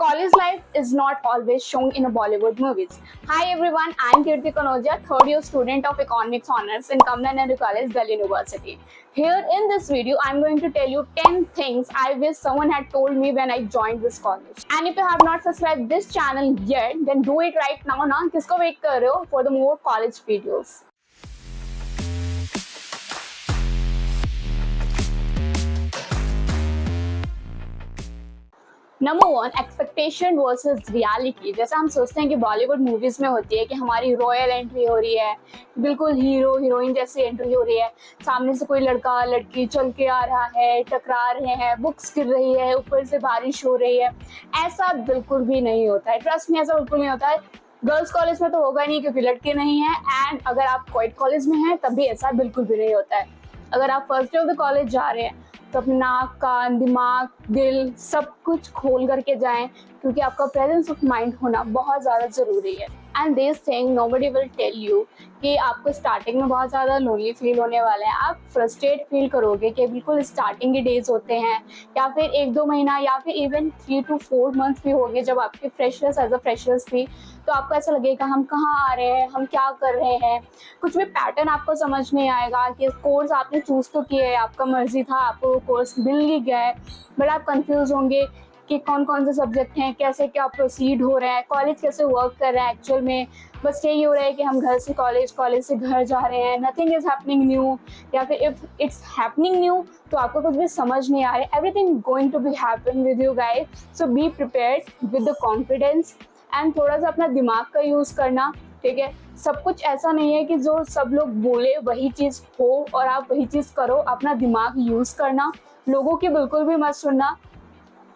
College life is not always shown in Bollywood movies. Hi everyone, I am Kirti Kanoja, third year student of Economics Honors in Kamla Nehru College, Delhi University. Here in this video, I am going to tell you 10 things I wish someone had told me when I joined this college. And if you have not subscribed this channel yet, then do it right now ना किसको wait कर रहे हो for the more college videos. Number 1, expectation versus reality. जैसे हम सोचते हैं कि बॉलीवुड मूवीज में होती है कि हमारी रॉयल एंट्री हो रही है, बिल्कुल हीरो हीरोइन जैसी एंट्री हो रही है, सामने से कोई लड़का लड़की चल के आ रहा है, टकरा रहे हैं, बुक्स गिर रही है, ऊपर से बारिश हो रही है। ऐसा बिल्कुल भी नहीं होता है, ट्रस्ट में ऐसा बिल्कुल नहीं होता है। गर्ल्स कॉलेज में तो होगा नहीं क्योंकि लड़के नहीं है, एंड अगर आप क्वाइट कॉलेज में हैं तब भी ऐसा बिल्कुल भी नहीं होता है। अगर आप first day of the college जा रहे हैं तो अपने नाक, कान, दिमाग, दिल सब कुछ खोल करके जाएं, क्योंकि आपका प्रेजेंस ऑफ माइंड होना बहुत ज़्यादा ज़रूरी है। And this thing nobody will tell you कि आपको स्टार्टिंग में बहुत ज़्यादा लोनली फील होने वाला है, आप फ्रस्ट्रेट फील करोगे कि बिल्कुल स्टार्टिंग के डेज होते हैं, या फिर 1-2 महीना या फिर इवन 3 to 4 मंथ भी होंगे जब आपके फ्रेशर्स एज अ फ्रेशर्स भी, तो आपको ऐसा लगेगा हम कहाँ आ रहे हैं, हम क्या कर रहे हैं, कुछ भी पैटर्न आपको समझ नहीं आएगा कि कोर्स आपने चूज़ तो किया है, आपका मर्जी था, आपको कोर्स मिल ही गया है, बट आप कंफ्यूज होंगे कि कौन कौन से सब्जेक्ट हैं, कैसे क्या प्रोसीड हो रहा है, कॉलेज कैसे वर्क कर रहा है एक्चुअल में। बस यही हो रहा है कि हम घर से कॉलेज, कॉलेज से घर जा रहे हैं, नथिंग इज़ हैपनिंग न्यू, या फिर इफ इट्स हैपनिंग न्यू तो आपको कुछ भी समझ नहीं आ रहा है। Everything going to be happen with you guys, so be prepared with the confidence and थोड़ा सा अपना दिमाग का यूज़ करना, ठीक है। सब कुछ ऐसा नहीं है कि जो सब लोग बोले वही चीज़ हो और आप वही चीज़ करो, अपना दिमाग यूज़ करना, लोगों की बिल्कुल भी मत सुनना।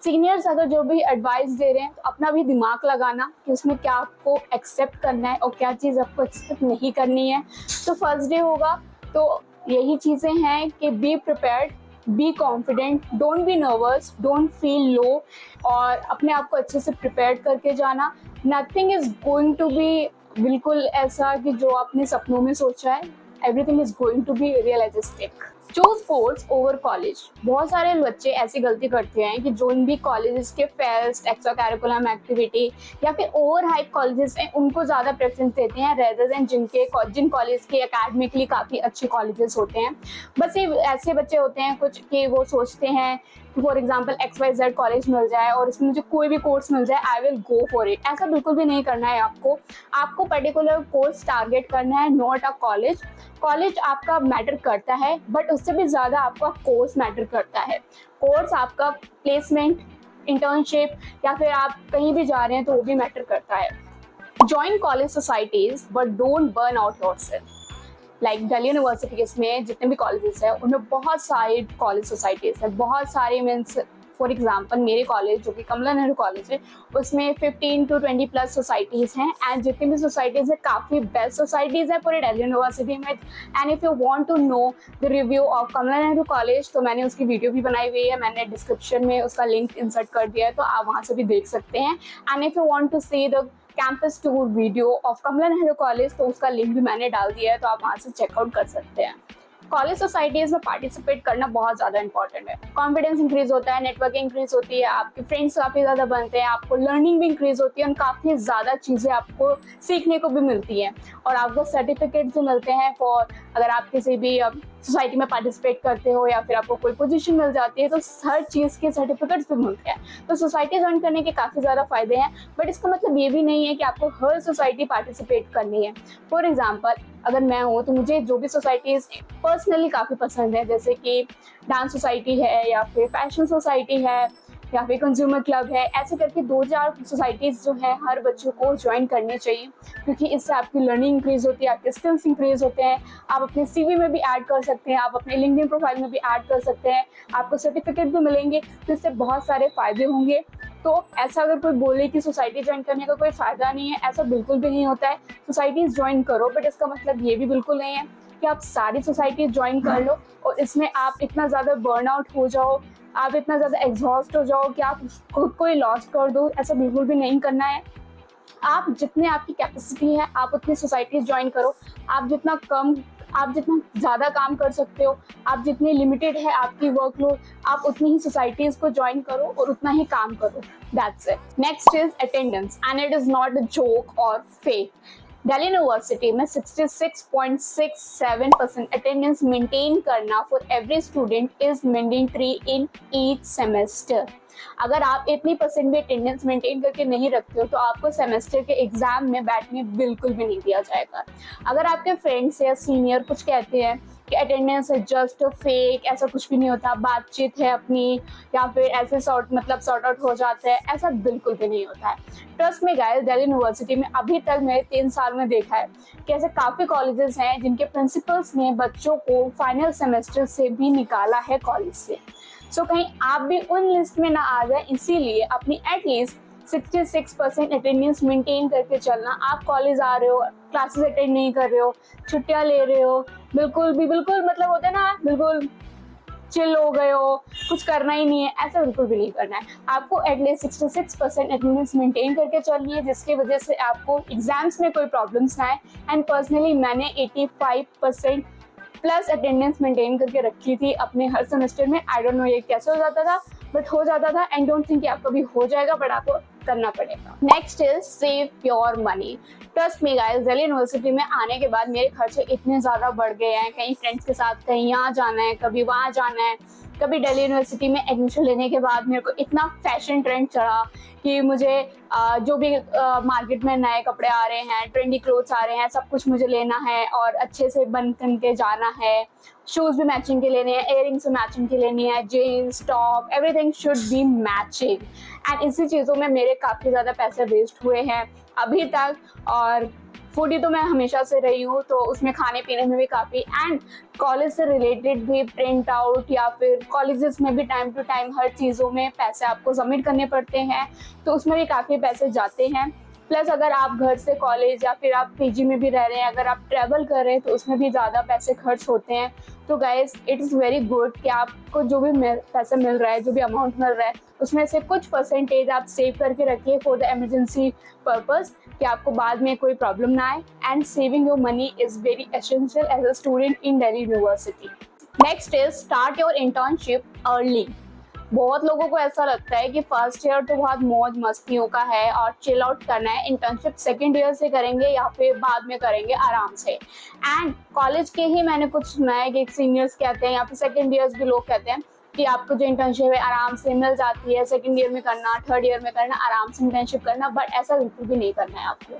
सीनियर्स अगर जो भी एडवाइस दे रहे हैं तो अपना भी दिमाग लगाना कि उसमें क्या आपको एक्सेप्ट करना है और क्या चीज़ आपको एक्सेप्ट नहीं करनी है। तो फर्स्ट डे होगा तो यही चीज़ें हैं कि be prepared, be confident, don't be nervous, don't feel low, और अपने आप को अच्छे से प्रिपेयर करके जाना। Nothing is going to be बिल्कुल ऐसा कि जो आपने सपनों में सोचा है, everything is going to be realistic. Choose course over college. बहुत सारे बच्चे ऐसी गलती करते हैं कि जो भी कॉलेजेस के फेस्ट, एक्स्ट्रा कैरिकुलम एक्टिविटी या फिर ओवर हाइप कॉलेजेस हैं उनको ज़्यादा प्रेफरेंस देते हैं रेदर देन जिन कॉलेज के एकेडमिकली काफ़ी अच्छे कॉलेजेस होते हैं। बस ये ऐसे बच्चे होते हैं कुछ कि वो सोचते हैं फॉर एग्जाम्पल XYZ कॉलेज मिल जाए और इसमें मुझे कोई भी कोर्स मिल जाए, I will go for it. ऐसा बिल्कुल भी नहीं करना है आपको पर्टिकुलर कोर्स टारगेट करना है, नॉट अ कॉलेज। कॉलेज आपका मैटर करता है बट उससे भी ज़्यादा आपका कोर्स मैटर करता है। कोर्स आपका प्लेसमेंट, इंटर्नशिप या फिर आप कहीं भी जा रहे हैं तो वो भी मैटर करता है। Join college societies but don't burn out yourself. Like Delhi universities में जितने भी कॉलेजेस हैं उनमें बहुत सारी कॉलेज सोसाइटीज़ हैं, बहुत सारी मीन्स फॉर एग्जांपल मेरे कॉलेज जो कि कमला नेहरू कॉलेज है उसमें 15 to 20+ सोसाइटीज़ हैं, एंड जितनी भी सोसाइटीज़ है काफ़ी बेस्ट सोसाइटीज़ है पूरे दिल्ली यूनिवर्सिटी में। And if you want to know the review of Kamala Nehru college तो मैंने उसकी वीडियो भी बनाई हुई है, मैंने डिस्क्रिप्शन में उसका लिंक इंसर्ट कर दिया है तो आप वहाँ से भी देख सकते हैं। And if you want to see the campus tour video of Kamala Nehru college तो उसका लिंक भी मैंने डाल दिया है, तो आप वहाँ से चेकआउट कर सकते हैं। कॉलेज सोसाइटीज़ में पार्टिसिपेट करना बहुत ज़्यादा इंपॉर्टेंट है। कॉन्फिडेंस इंक्रीज होता है, नेटवर्किंग इंक्रीज होती है, आपके फ्रेंड्स काफ़ी ज़्यादा बनते हैं, आपको लर्निंग भी इंक्रीज होती है और काफ़ी ज़्यादा चीज़ें आपको सीखने को भी मिलती हैं, और आपको सर्टिफिकेट भी मिलते हैं फॉर अगर आप किसी भी सोसाइटी में पार्टिसिपेट करते हो या फिर आपको कोई पोजीशन मिल जाती है तो हर चीज़ के सर्टिफिकेट्स भी मिलते हैं। तो सोसाइटी ज्वाइन करने के काफ़ी ज़्यादा फ़ायदे हैं, बट इसका मतलब ये भी नहीं है कि आपको हर सोसाइटी पार्टिसिपेट करनी है। फॉर एग्जाम्पल अगर मैं हूँ तो मुझे जो भी सोसाइटीज़ पर्सनली काफ़ी पसंद है, जैसे कि डांस सोसाइटी है या फिर फैशन सोसाइटी है या फिर कंज्यूमर क्लब है, ऐसे करके 2-4 सोसाइटीज़ जो है हर बच्चों को ज्वाइन करनी चाहिए, क्योंकि इससे आपकी लर्निंग इंक्रीज़ होती है, आपके स्किल्स इंक्रीज़ होते हैं, आप अपने CV में भी ऐड कर सकते हैं, आप अपने लिंक्डइन प्रोफाइल में भी ऐड कर सकते हैं, आपको सर्टिफिकेट भी मिलेंगे, तो इससे बहुत सारे फ़ायदे होंगे। तो ऐसा अगर कोई बोले कि सोसाइटी ज्वाइन करने का कोई फ़ायदा नहीं है, ऐसा बिल्कुल भी नहीं होता है। सोसाइटीज़ ज्वाइन करो, बट इसका मतलब ये भी बिल्कुल नहीं है कि आप सारी सोसाइटी ज्वाइन कर लो और इसमें आप इतना ज़्यादा बर्न आउट हो जाओ, आप इतना ज़्यादा एग्जॉस्ट हो जाओ कि आप खुद को ही लॉस कर दो। ऐसा बिल्कुल भी नहीं करना है। आप जितने आपकी कैपेसिटी है आप उतनी सोसाइटीज़ ज्वाइन करो, आप जितना कम आप जितना ज़्यादा काम कर सकते हो, आप जितनी लिमिटेड है आपकी वर्कलोड, आप उतनी ही सोसाइटीज़ को ज्वाइन करो और उतना ही काम करो। That's it. Next is attendance and it is not a joke और फेक। दिल्ली यूनिवर्सिटी में 66.67% अटेंडेंस मेंटेन करना for every student is mandatory in each semester. अगर आप इतनी परसेंट भी अटेंडेंस मेंटेन करके नहीं रखते हो तो आपको सेमेस्टर के एग्जाम में बैठने बिल्कुल भी नहीं दिया जाएगा। अगर आपके फ्रेंड्स या सीनियर कुछ कहते हैं कि अटेंडेंस है जस्ट फेक, ऐसा कुछ भी नहीं होता, बातचीत है अपनी, या फिर ऐसे सॉर्ट आउट हो जाता है, ऐसा बिल्कुल भी नहीं होता है। ट्रस्ट में गाइस, दिल्ली यूनिवर्सिटी में अभी तक मैंने 3 साल में देखा है कि ऐसे काफ़ी कॉलेजेस हैं जिनके प्रिंसिपल्स ने बच्चों को फाइनल सेमेस्टर से भी निकाला है कॉलेज से। सो कहीं आप भी उन लिस्ट में ना आ जाए, इसीलिए अपनी एटलीस्ट 66% अटेंडेंस मेंटेन करके चलना। आप कॉलेज आ रहे हो, क्लासेस अटेंड नहीं कर रहे हो, छुट्टियां ले रहे हो, बिल्कुल मतलब होता है ना, बिल्कुल चिल हो गए हो, कुछ करना ही नहीं है, ऐसा बिल्कुल भी नहीं करना है। आपको एटलीस्ट 66% अटेंडेंस मेंटेन करके चलनी है, जिसकी वजह से आपको एग्जाम्स में कोई प्रॉब्लम्स ना आए। एंड पर्सनली मैंने 85% प्लस अटेंडेंस मेंटेन करके रखी थी अपने हर सेमेस्टर में। आई डोंट नो ये कैसे हो जाता था, बट हो जाता था। एंड डोंट थिंक कि आपका भी हो जाएगा, बट आपको करना पड़ेगा। Next is save your money. Trust me guys, Delhi university में आने के बाद मेरे खर्चे इतने ज़्यादा बढ़ गए हैं, कहीं फ्रेंड्स के साथ कहीं यहाँ जाना है, कभी वहाँ जाना है, कभी दिल्ली यूनिवर्सिटी में एडमिशन लेने के बाद मेरे को इतना फैशन ट्रेंड चढ़ा कि मुझे जो भी मार्केट में नए कपड़े आ रहे हैं, ट्रेंडी क्लोथ्स आ रहे हैं, सब कुछ मुझे लेना है और अच्छे से बन के जाना है। शूज़ भी मैचिंग के लेने हैं, इयररिंग्स भी मैचिंग के लेनी है, jeans top everything should be matching. And इसी चीज़ों में मेरे काफ़ी ज़्यादा पैसे वेस्ट हुए हैं अभी तक। और फूडी तो मैं हमेशा से रही हूँ, तो उसमें खाने पीने में भी काफ़ी, एंड कॉलेज से रिलेटेड भी प्रिंट आउट या फिर कॉलेजेस में भी टाइम टू टाइम हर चीज़ों में पैसे आपको सबमिट करने पड़ते हैं, तो उसमें भी काफ़ी पैसे जाते हैं। प्लस अगर आप घर से कॉलेज या फिर आप पीजी में भी रह रहे हैं, अगर आप ट्रैवल कर रहे हैं तो उसमें भी ज़्यादा पैसे खर्च होते हैं। तो guys, it is very good कि आपको जो भी पैसा मिल रहा है, जो भी अमाउंट मिल रहा है, उसमें से कुछ परसेंटेज आप सेव करके रखिए फॉर द इमरजेंसी पर्पज़, कि आपको बाद में कोई प्रॉब्लम ना आए। And saving your money is very essential as a student in Delhi university. Next is start your internship early. बहुत लोगों को ऐसा लगता है कि फर्स्ट ईयर तो बहुत मौज मस्तियों का है और चिल आउट करना है, इंटर्नशिप सेकंड ईयर से करेंगे या फिर बाद में करेंगे आराम से। एंड कॉलेज के ही मैंने कुछ सुना है कि सीनियर्स कहते हैं या फिर सेकंड ईयर्स भी लोग कहते हैं कि आपको जो इंटर्नशिप है आराम से मिल जाती है, सेकंड ईयर में करना, थर्ड ईयर में करना, आराम से इंटर्नशिप करना। बट ऐसा बिल्कुल भी नहीं करना है आपको।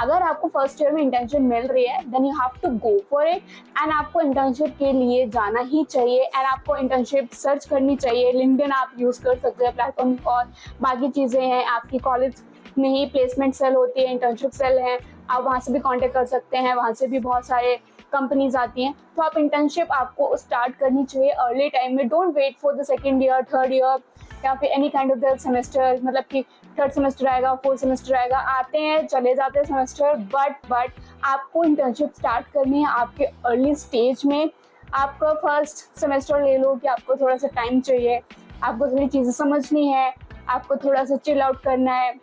अगर आपको फर्स्ट ईयर में इंटर्नशिप मिल रही है then you have to go for it. And आपको इंटर्नशिप के लिए जाना ही चाहिए। एंड आपको इंटर्नशिप सर्च करनी चाहिए। लिंक्डइन आप यूज़ कर सकते हैं प्लेटफॉर्म, और बाकी चीज़ें हैं, आपकी कॉलेज में ही प्लेसमेंट सेल होती है, इंटर्नशिप सेल है, आप वहाँ से भी कांटेक्ट कर सकते हैं, वहाँ से भी बहुत सारे कंपनीज आती हैं। तो आप इंटर्नशिप आपको स्टार्ट करनी चाहिए अर्ली टाइम में। Don't wait for the second year, third year या फिर any kind of the semester, मतलब कि थर्ड सेमेस्टर आएगा, फोर्थ सेमेस्टर आएगा, आते हैं चले जाते हैं सेमेस्टर। बट आपको इंटर्नशिप स्टार्ट करनी है आपके अर्ली स्टेज में। आपका फर्स्ट सेमेस्टर ले लो कि आपको थोड़ा सा टाइम चाहिए, आपको थोड़ी चीज़ें समझनी है, आपको थोड़ा सा चिल आउट करना है,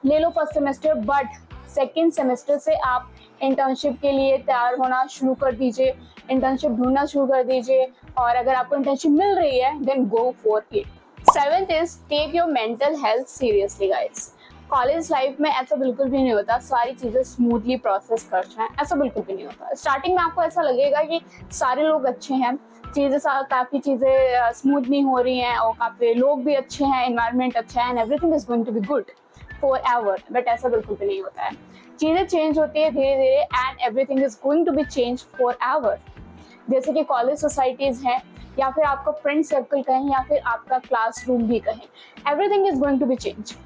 ले लो first semester. But second semester से आप इंटर्नशिप के लिए तैयार होना शुरू कर दीजिए, इंटर्नशिप ढूंढना शुरू कर दीजिए। और अगर आपको इंटर्नशिप मिल रही है then go for it. Seventh is take your mental health seriously guys. College life में ऐसा बिल्कुल भी नहीं होता सारी चीज़ें स्मूथली प्रोसेस कर जाएं, ऐसा बिल्कुल भी नहीं होता। स्टार्टिंग में आपको ऐसा लगेगा कि सारे लोग अच्छे हैं, काफ़ी चीज़ें स्मूथ नहीं हो रही हैं और काफ़ी लोग भी अच्छे हैं, एनवायरनमेंट अच्छा है and everything is going to be good forever. बट ऐसा बिल्कुल भी नहीं होता है। चीज़ें चेंज होती है धीरे धीरे and everything is going to be change forever. जैसे कि कॉलेज सोसाइटीज़ हैं या फिर आपका फ्रेंड सर्कल कहें या फिर आपका क्लासरूम भी कहें, everything is going to be change.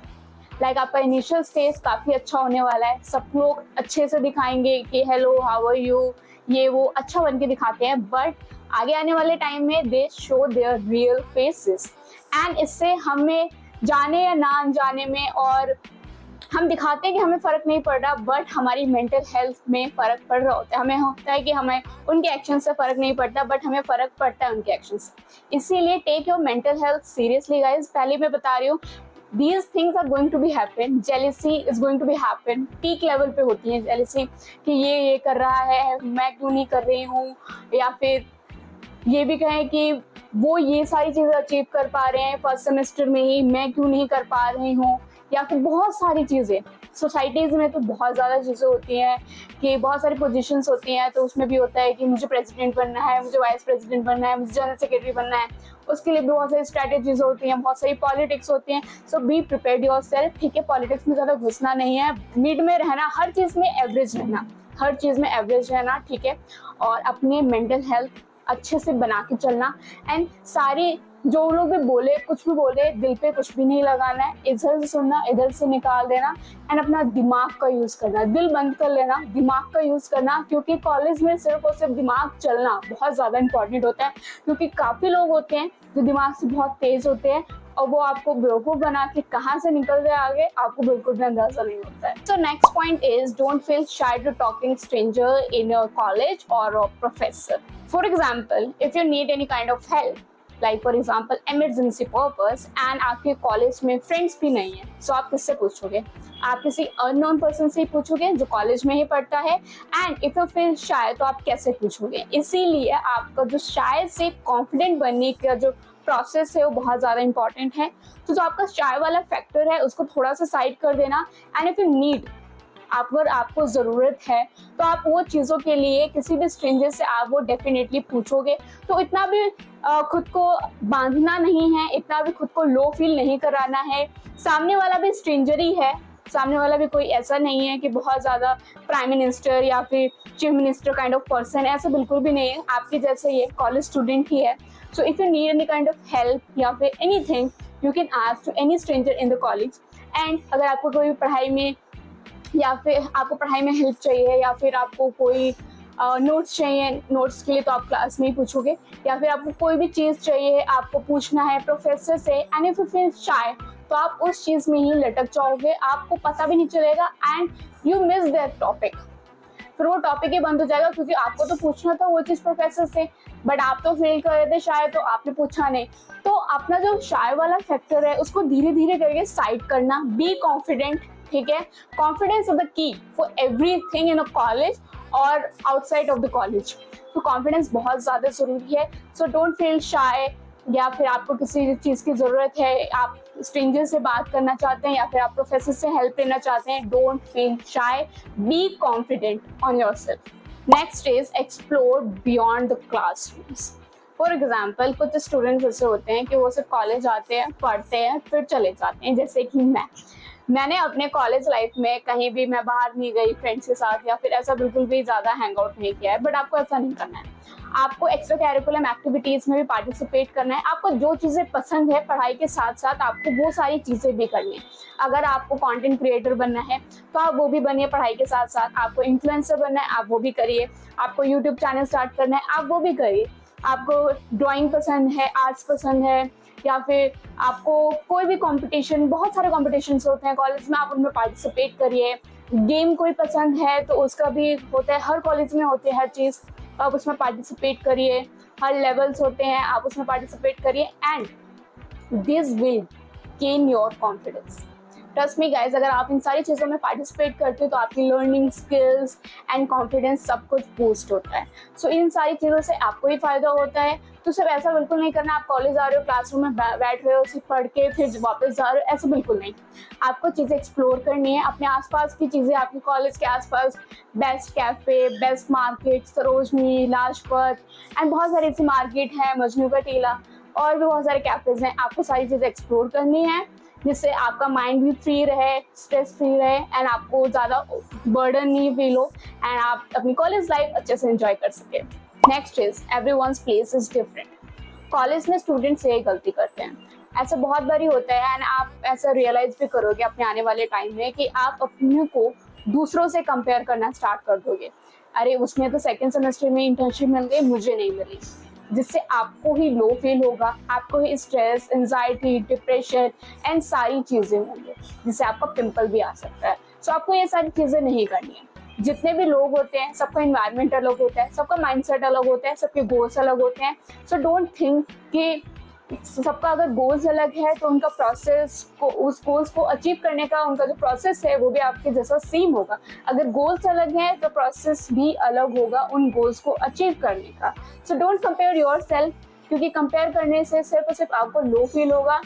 Like आपका इनिशियल स्टेज काफ़ी अच्छा होने वाला है, सब लोग अच्छे से दिखाएंगे कि हेलो हाउ आर यू, ये वो अच्छा बन के दिखाते हैं। बट आगे आने वाले टाइम में दे show their real faces and इससे हमें जाने या ना जाने में, और हम दिखाते हैं कि हमें फ़र्क नहीं पड़ रहा बट हमारी मेंटल हेल्थ में फ़र्क पड़ रहा होता है। हमें होता है कि हमें उनके एक्शन से फ़र्क नहीं पड़ता बट हमें फ़र्क पड़ता है उनके एक्शन से। इसीलिए take your mental health seriously guys. पहले मैं बता रही हूँ, these things are going to be happen, jealousy is going to be happen, peak level पे होती है jealousy कि ये कर रहा है मैं क्यों नहीं कर रही हूँ, या फिर ये भी कहें कि वो ये सारी चीज़ें अचीव कर पा रहे हैं फर्स्ट सेमेस्टर में ही, मैं क्यों नहीं कर पा रही हूँ, या फिर बहुत सारी चीज़ें सोसाइटीज़ में तो बहुत ज़्यादा चीज़ें होती हैं कि बहुत सारी पोजीशंस होती हैं, तो उसमें भी होता है कि मुझे प्रेसिडेंट बनना है, मुझे वाइस प्रेसिडेंट बनना है, मुझे जनरल सेक्रेटरी बनना है, उसके लिए भी बहुत सारी स्ट्रैटेजीज होती हैं, बहुत सारी पॉलिटिक्स होती हैं। सो बी प्रिपेयर्ड योरसेल्फ, ठीक है, पॉलिटिक्स में ज़्यादा घुसना नहीं है, मिड में रहना, हर चीज़ में एवरेज रहना, हर चीज़ में एवरेज रहना, ठीक है, और अपने मेंटल हेल्थ अच्छे से बना के चलना। एंड सारी जो लोग भी बोले, कुछ भी बोले, दिल पे कुछ भी नहीं लगाना है, इधर से सुनना इधर से निकाल देना, एंड अपना दिमाग का यूज़ करना, दिल बंद कर लेना, दिमाग का यूज़ करना, क्योंकि कॉलेज में सिर्फ और सिर्फ दिमाग चलना बहुत ज़्यादा इंपॉर्टेंट होता है, क्योंकि काफ़ी लोग होते हैं जो दिमाग से बहुत तेज़ होते हैं और वो आपको बेवकूफ़ बना के कहाँ से निकल जाए आगे आपको बिल्कुल भी अंदाजा नहीं होता है। So next point is don't feel shy to talking stranger in your college और professor. For example, if you need any kind of help, like for example emergency purpose, and आपके कॉलेज में फ्रेंड्स भी नहीं है, सो आप किससे पूछोगे? आप किसी अननोन पर्सन से ही पूछोगे जो कॉलेज में ही पढ़ता है। And if you feel shy, तो आप कैसे पूछोगे? इसीलिए आपका जो शाय से कॉन्फिडेंट बनने का जो प्रोसेस है वो बहुत ज़्यादा इंपॉर्टेंट है। तो जो आपका शाय वाला फैक्टर है उसको थोड़ा सा साइड कर देना। एंड इफ यू नीड, अगर आपको ज़रूरत है तो आप वो चीज़ों के लिए किसी भी स्ट्रेंजर से आप वो डेफिनेटली पूछोगे। तो इतना भी खुद को बांधना नहीं है, इतना भी खुद को लो फील नहीं कराना है। सामने वाला भी स्ट्रेंजर ही है, सामने वाला भी कोई ऐसा नहीं है कि बहुत ज़्यादा प्राइम मिनिस्टर या फिर chief minister kind of person है, ऐसा बिल्कुल भी नहीं है, आपके जैसे ये कॉलेज स्टूडेंट ही है। So if you need any kind of help या फिर anything, you can ask to any stranger in the college. And अगर आपको कोई पढ़ाई में या फिर आपको पढ़ाई में हेल्प चाहिए या फिर आपको कोई नोट्स चाहिए, नोट्स के लिए तो आप क्लास में ही पूछोगे, या फिर आपको कोई भी चीज़ चाहिए आपको पूछना है प्रोफेसर से, and if you feel shy, तो आप उस चीज़ में ही लटक जाओगे, आपको पता भी नहीं चलेगा and you miss that topic. फिर वो टॉपिक ही बंद हो जाएगा, क्योंकि आपको तो पूछना था वो चीज़ प्रोफेसर से, बट आप तो फील कर रहे थे शायद, तो आपने पूछा नहीं। तो अपना जो शाय वाला फैक्टर है उसको धीरे धीरे करके साइड करना। बी कॉन्फिडेंट, ठीक है, confidence is the key for everything in a college और आउटसाइड ऑफ द कॉलेज। तो कॉन्फिडेंस बहुत ज़्यादा ज़रूरी है। सो डोंट फील शाय, या फिर आपको किसी चीज़ की ज़रूरत है, आप स्ट्रेंजर से बात करना चाहते हैं या फिर आप प्रोफेसर से हेल्प लेना चाहते हैं, don't feel shy, be confident on yourself. Next is explore beyond the classrooms. For example, कुछ स्टूडेंट्स ऐसे होते हैं कि वो सिर्फ कॉलेज आते हैं, पढ़ते हैं, फिर चले जाते हैं, जैसे कि मैंने अपने कॉलेज लाइफ में कहीं भी मैं बाहर नहीं गई फ्रेंड्स के साथ, या फिर ऐसा बिल्कुल भी ज़्यादा हैंग आउट नहीं किया है। बट आपको ऐसा नहीं करना है, आपको एक्स्ट्रा कैरिकुलम एक्टिविटीज़ में भी पार्टिसिपेट करना है। आपको जो चीज़ें पसंद है पढ़ाई के साथ साथ आपको वो सारी चीज़ें भी करनी है। अगर आपको कंटेंट क्रिएटर बनना है तो आप वो भी बनिए पढ़ाई के साथ साथ, आपको इन्फ्लुएंसर बनना है आप वो भी करिए, आपको यूट्यूब चैनल स्टार्ट करना है आप वो भी करिए, आपको ड्राइंग पसंद है, आर्ट्स पसंद है, या फिर आपको कोई भी कंपटीशन, बहुत सारे कॉम्पिटिशन्स होते हैं कॉलेज में, आप उनमें पार्टिसिपेट करिए। गेम कोई पसंद है तो उसका भी होता है, हर कॉलेज में होती है हर चीज़, आप उसमें पार्टिसिपेट करिए। हर लेवल्स होते हैं, आप उसमें पार्टिसिपेट करिए, and this will gain your confidence. Trust me guys, अगर आप इन सारी चीज़ों में पार्टिसिपेट करते हो तो आपकी लर्निंग स्किल्स एंड कॉन्फिडेंस सब कुछ बूस्ट होता है। सो इन सारी चीज़ों से आपको ही फ़ायदा होता है। तो सिर्फ ऐसा बिल्कुल नहीं करना आप कॉलेज आ रहे हो, क्लासरूम में बैठ रहे हो, सिर्फ पढ़ के फिर वापस जा रहे हो, ऐसा बिल्कुल नहीं। आपको चीज़ें एक्सप्लोर करनी है, अपने आसपास की चीज़ें, आपके कॉलेज के आसपास best cafe, best market, Sarojini, Lajpat and बहुत सारी ऐसी मार्केट है, मजनू का टीला, और भी बहुत सारे कैफ़ेज़ हैं। आपको सारी चीज़ें एक्सप्लोर करनी है जिससे आपका माइंड भी फ्री रहे, स्ट्रेस फ्री रहे, एंड आपको ज़्यादा बर्डन नहीं फील हो, एंड आप अपनी कॉलेज लाइफ अच्छे से एंजॉय कर सके। Next is everyone's place is different. College में स्टूडेंट्स यही गलती करते हैं, ऐसा बहुत बारी होता है, एंड आप ऐसा रियलाइज भी करोगे अपने आने वाले टाइम में कि आप अपने को दूसरों से कंपेयर करना स्टार्ट कर दोगे। अरे उसमें तो सेकेंड सेमेस्टर में इंटर्नशिप मिल गई, मुझे नहीं मिली, जिससे आपको ही लो फील होगा, आपको ही स्ट्रेस, एंजाइटी, डिप्रेशन एंड सारी चीज़ें होंगी, जिससे आपका पिंपल भी आ सकता है। सो आपको ये सारी चीज़ें नहीं करनी है। जितने भी लोग होते हैं सबका इन्वायरमेंट अलग होता है, सबका माइंडसेट अलग होता है, सबके गोल्स अलग होते हैं। सो डोंट थिंक कि सबका अगर गोल्स अलग है तो उनका प्रोसेस को, उस गोल्स को अचीव करने का उनका जो प्रोसेस है वो भी आपके जैसा सेम होगा। अगर गोल्स अलग हैं तो प्रोसेस भी अलग होगा उन गोल्स को अचीव करने का। सो डोंट कंपेयर योर सेल्फ, क्योंकि कंपेयर करने से सिर्फ और सिर्फ आपको लो फील होगा।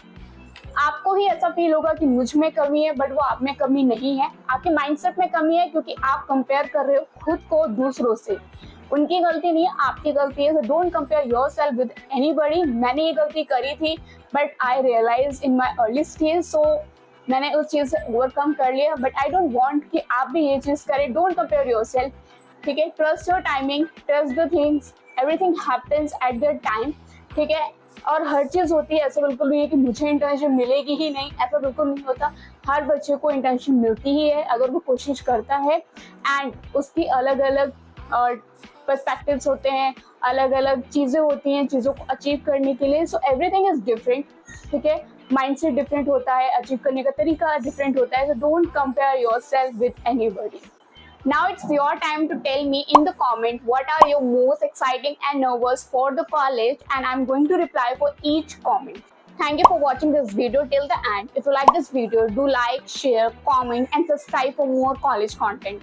आपको ही ऐसा फील होगा कि मुझ में कमी है, बट वो आप में कमी नहीं है, आपके माइंडसेट में कमी है, क्योंकि आप कंपेयर कर रहे हो खुद को दूसरों से। उनकी गलती नहीं है, आपकी गलती है। So don't compare yourself with anybody. मैंने ये गलती करी थी, but I realize in my early stage, so मैंने उस चीज़ से ओवरकम कर लिया। बट आई डोंट वांट कि आप भी ये चीज़ करें। डोंट कंपेयर योरसेल्फ, ठीक है। Trust your timing, trust the things, everything happens at the time, ठीक है। और हर चीज़ होती है, ऐसा बिल्कुल नहीं है कि मुझे इंटर्नशिप मिलेगी ही नहीं, ऐसा बिल्कुल नहीं होता। हर बच्चे को इंटर्नशिप मिलती ही है अगर वो कोशिश करता है। एंड उसकी अलग अलग पर्सपेक्टिव्स होते हैं, अलग अलग चीज़ें होती हैं चीज़ों को अचीव करने के लिए। सो एवरीथिंग इज डिफरेंट, ठीक है। माइंडसेट डिफरेंट होता है, अचीव करने का तरीका डिफरेंट होता है। So don't compare yourself with anybody. Now it's your time to tell me in the comment what are you most exciting and nervous for the college, and I'm going to reply for each comment. Thank you for watching this video till the end. If you like this video, do like, share, comment and subscribe for more college content.